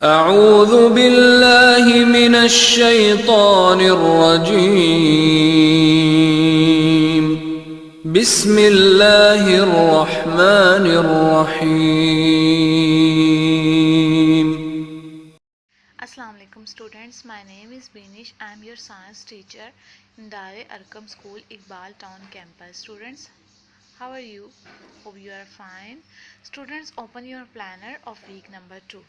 अऊज़ु बिल्लाहि मिनश शैतानिर रजीम। बिस्मिल्लाहिर रहमानिर रहीम। Assalamu alaikum students, my name is Binish. I am your science teacher in Dare Arkam School, Iqbal Town campus. Students, how are you? Hope you are fine. Students, open your planner of week number 2.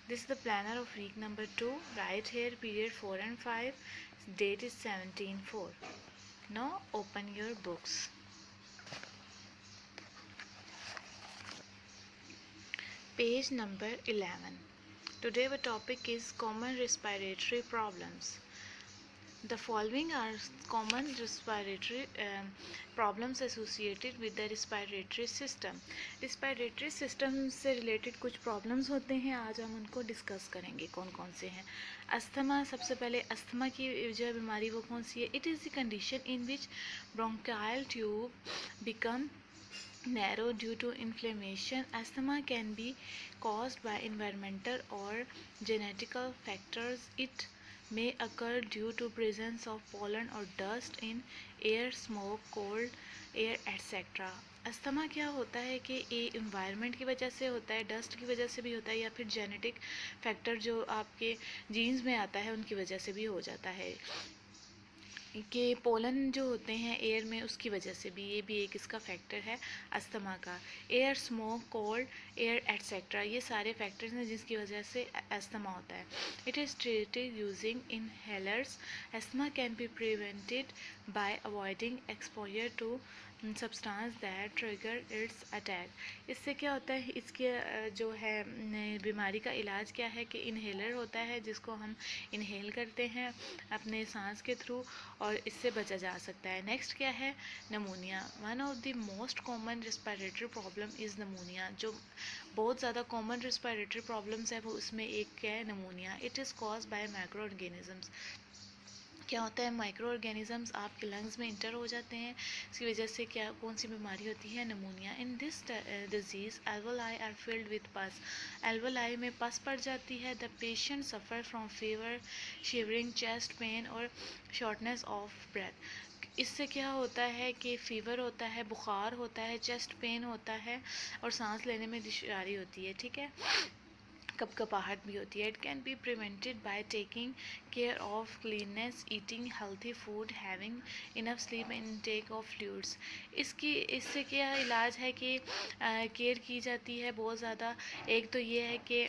This is the planner of week number 2. Right here, period 4 and 5. Date is 17/4. Now, open your books. Page number 11. Today our topic is common respiratory problems. The following are common respiratory problems associated with the respiratory system. Respiratory system से related कुछ problems होते हैं, आज हम उनको discuss करेंगे कौन कौन से हैं. अस्थमा, सबसे पहले अस्थमा की जो बीमारी वो कौन सी है? It is the condition in which bronchial tube become narrow due to inflammation. Asthma can be caused by environmental or genetical factors. It may occur due to presence of pollen or dust in air, smoke, cold air, etc. Asthma क्या होता है कि ये environment की वजह से होता है, डस्ट की वजह से भी होता है, या फिर जेनेटिक फैक्टर जो आपके जीन्स में आता है उनकी वजह से भी हो जाता है कि पोलन जो होते हैं एयर में उसकी वजह से भी, ये भी एक इसका फैक्टर है अस्थमा का. Air, smoke, cold air etcetera, ये सारे फैक्टर्स हैं जिसकी वजह से अस्थमा होता है. It is treated using inhalers. Asthma can be prevented by avoiding exposure to substance that trigger its attack. इससे क्या होता है, इसके जो है बीमारी का इलाज क्या है कि इनहेलर होता है जिसको हम इनहेल करते हैं अपने सांस के थ्रू और इससे बचा जा सकता है. नेक्स्ट क्या है? Pneumonia. One of the most common respiratory problem is pneumonia. जो बहुत ज़्यादा कॉमन रिस्पायरेटरी प्रॉब्लम्स है वो उसमें एक क्या है? Pneumonia. It is cause by micro organisms. क्या होता है? माइक्रो ऑर्गेनिजम्स आपके लंग्स में इंटर हो जाते हैं, इसकी वजह से क्या कौन सी बीमारी होती है? Pneumonia. In this disease alveoli are filled with pus. Alveoli में पस पड़ जाती है. The patient suffer from fever, shivering, chest pain और शॉर्टनेस ऑफ ब्रेथ. इससे क्या होता है कि फ़ीवर होता है, बुखार होता है, चेस्ट पेन होता है और सांस लेने में दुश्वारी होती है. ठीक है, कपकपाहट भी होती है. It can be prevented by taking care of cleanness, eating healthy food, having enough sleep, intake of fluids. इससे क्या इलाज है कि केयर की जाती है बहुत ज़्यादा. एक तो ये है कि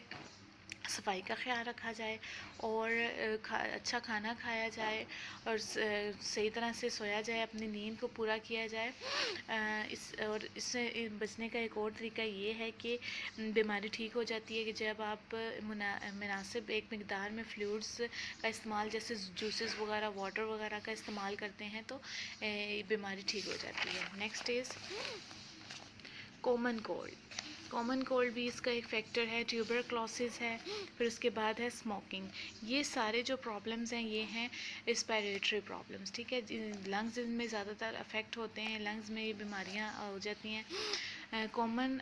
सफाई का ख्याल रखा जाए और अच्छा खाना खाया जाए और सही तरह से सोया जाए, अपनी नींद को पूरा किया जाए. इससे बचने का एक और तरीका ये है कि बीमारी ठीक हो जाती है कि जब आप मुनासिब एक मिकदार में फ्लूइड्स का इस्तेमाल, जैसे जूसेस वगैरह, वाटर वगैरह का इस्तेमाल करते हैं तो बीमारी ठीक हो जाती है. Next is common cold. Common cold भी इसका एक फैक्टर है. ट्यूबरक्लोसिस है, फिर उसके बाद है स्मोकिंग. ये सारे जो प्रॉब्लम्स हैं ये हैं रिस्पायरेटरी प्रॉब्लम्स. ठीक है, लंग्स इनमें ज़्यादातर अफेक्ट होते हैं, लंग्स में ये बीमारियाँ हो जाती हैं. कॉमन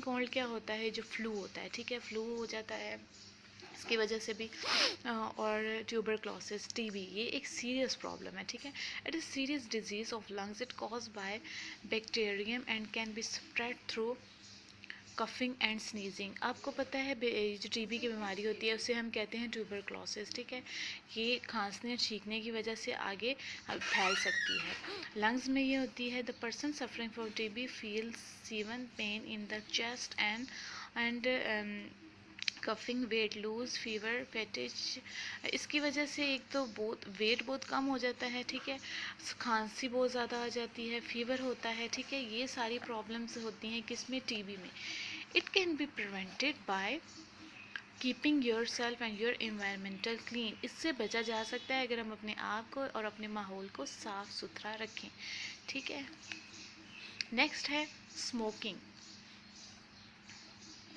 कोल्ड क्या होता है? जो फ्लू होता है. ठीक है, फ्लू हो जाता है इसकी वजह से भी. और ट्यूबरक्लोसिस, टीबी, ये एक सीरियस प्रॉब्लम है. ठीक है, it is serious disease of lungs. It cause by bacterium and can be spread through coughing and sneezing. आपको पता है जो टीबी की बीमारी होती है उसे हम कहते हैं ट्यूबरक्लोसिस. ठीक है, ये खांसने छींकने की वजह से आगे फैल सकती है. लंग्स में ये होती है. The person suffering from TB feels severe pain in the chest and coughing, weight loss, fever, fatigue. इसकी वजह से एक तो बहुत वेट बहुत कम हो जाता है. ठीक है, खांसी बहुत ज़्यादा आ जाती है, फीवर होता है. ठीक है, ये सारी प्रॉब्लम्स होती हैं किसमें? टीबी में. It can be prevented by keeping your self and your environmental clean. इससे बचा जा सकता है अगर हम अपने आप को और अपने माहौल को साफ़ सुथरा रखें. ठीक है, नेक्स्ट है स्मोकिंग.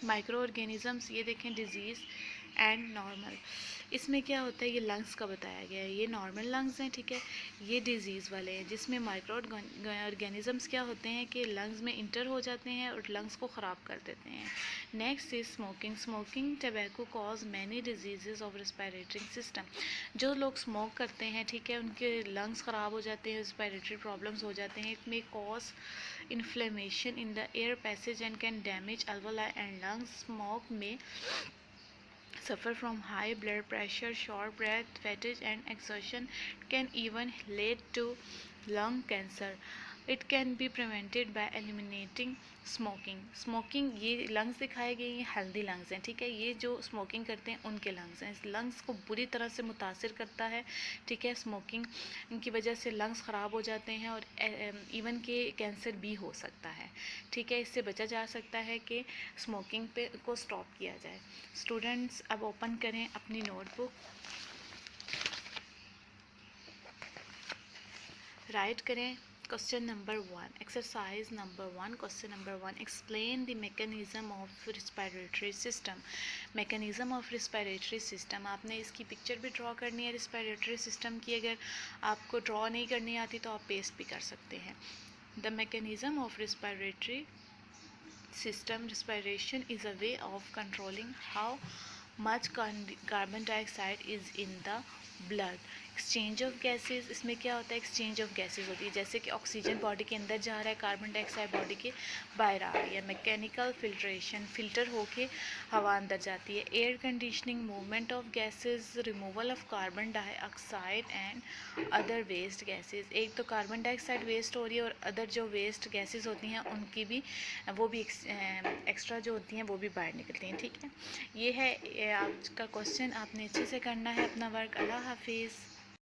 माइक्रो ऑर्गेनिजम्स, ये देखें डिजीज़ एंड नॉर्मल। इसमें क्या होता है, ये लंग्स का बताया गया है, ये नॉर्मल लंग्स हैं, ठीक है। ये डिजीज़ वाले हैं जिसमें माइक्रो ऑर्गेनिजम्स क्या होते हैं कि लंग्स में इंटर हो जाते हैं और लंग्स को ख़राब कर देते हैं। Next is smoking. Smoking tobacco cause many disease of respiratory system. जो लोग स्मोक करते हैं, ठीक है, उनके लंग्स ख़राब हो जाते हैं, रेस्पिरेटरी प्रॉब्लम्स हो जाते हैं। It may cause inflammation in the air passage and can damage alveoli and lungs. Smoke may suffer from high blood pressure, short breath, fatigue and exhaustion. It can even lead to lung cancer. It can be prevented by eliminating smoking. Smoking, ये lungs दिखाए गए, ये healthy lungs हैं, ठीक है। ये जो smoking करते हैं उनके लंग्स हैं। इस लंग्स को बुरी तरह से मुतासिर करता है, ठीक है। स्मोकिंग की वजह से लंग्स ख़राब हो जाते हैं और इवन के कैंसर भी हो सकता है, ठीक है। इससे बचा जा सकता है कि स्मोकिंग पे को स्टॉप किया जाए। स्टूडेंट्स अब ओपन करें अपनी नोटबुक, राइट करें question number 1, exercise number 1, question number 1, explain the mechanism of respiratory system. Mechanism of respiratory system, आपने इसकी पिक्चर भी ड्रॉ करनी है रिस्पिरेटरी सिस्टम की। अगर आपको ड्रॉ नहीं करनी आती तो आप पेस्ट भी कर सकते हैं। The mechanism of respiratory system. Respiration is a way of controlling how much carbon dioxide is in the blood. Exchange of gases, इसमें क्या होता है, एक्सचेंज ऑफ गैसेस होती है। जैसे कि ऑक्सीजन बॉडी के अंदर जा रहा है, कार्बन डाइऑक्साइड बॉडी के बाहर आ रही है। मैकेनिकल फिल्ट्रेशन, फिल्टर होके हवा अंदर जाती है। Air conditioning, movement of gases, removal of carbon dioxide and other waste gases. एक तो कार्बन डाइऑक्साइड वेस्ट हो रही है और अदर जो वेस्ट गैसेस होती हैं उनकी भी वो भी एक्स्ट्रा जो होती हैं वो भी बाहर निकलती हैं, ठीक है। ये है आपका क्वेश्चन, आपने अच्छे से करना है अपना वर्क। अल्लाह हाफिज़।